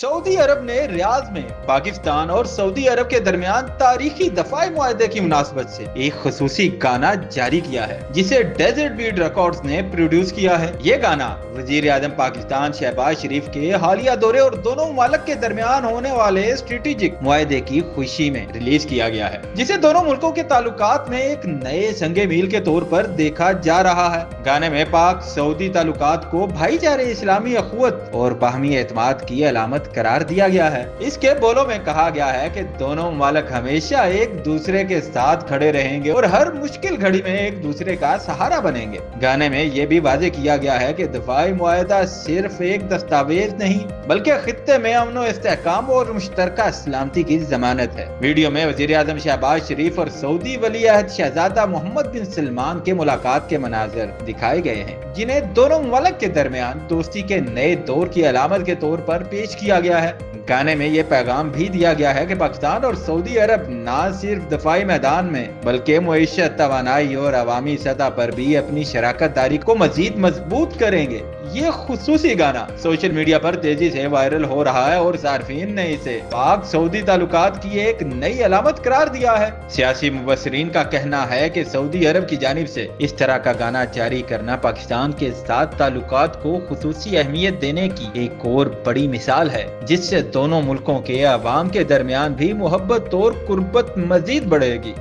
Saudi अरब ने Riyadh में पाकिस्तान और सऊदी अरब के दरमियान तारीखी दफाई मुआहदे की मुनासबत से एक खुसूसी गाना जारी किया है, जिसे डेजर्ट बीट रिकॉर्ड्स ने प्रोड्यूस किया है। ये गाना वजीर आजम पाकिस्तान शहबाज शरीफ के हालिया दौरे और दोनों मुमालिक के दरमियान होने वाले स्ट्रेटेजिक मुआहदे की खुशी में रिलीज किया गया है, जिसे दोनों मुल्कों के ताल्लुकात में एक नए संगे मील के तौर पर देखा जा रहा है। गाने में पाक सऊदी ताल्लुकात को भाईचारे, इस्लामी अखुवत और बाहमी एतमाद की अलामत करार दिया गया है। इसके बोलों में कहा गया है कि दोनों मुमालिक हमेशा एक दूसरे के साथ खड़े रहेंगे और हर मुश्किल घड़ी में एक दूसरे का सहारा बनेंगे। गाने में ये भी वाजे किया गया है कि दफाई मुआहदा सिर्फ एक दस्तावेज नहीं, बल्कि खित्ते में अमन व इस्तेहकाम और मुश्तरका सलामती की जमानत है। वीडियो में वजीर आजम शहबाज शरीफ और सऊदी वली अहद शहजादा मोहम्मद बिन सलमान के मुलाकात के मनाजर दिखाए गए हैं, जिन्हें दोनों मुमालिक के दरमियान दोस्ती के नए दौर की अलामत के तौर पर पेश किया गया है। गाने में ये पैगाम भी दिया गया है कि पाकिस्तान और सऊदी अरब न सिर्फ दफाई मैदान में बल्कि मुईशत, तवानाई और अवामी सतह पर भी अपनी शराकत दारी को मजीद मजबूत करेंगे। ये खुसूसी गाना सोशल मीडिया पर तेजी से वायरल हो रहा है और सार्फिन ने इसे पाक सऊदी ताल्लुकात की एक नई अलामत करार दिया है। सियासी मुबस्सिरीन का कहना है कि सऊदी अरब की जानिब से इस तरह का गाना जारी करना पाकिस्तान के साथ ताल्लुकात को खुसूसी अहमियत देने की एक और बड़ी मिसाल है, जिससे दोनों मुल्कों के अवाम के दरमियान भी मोहब्बत और कुर्बत मजीद बढ़ेगी।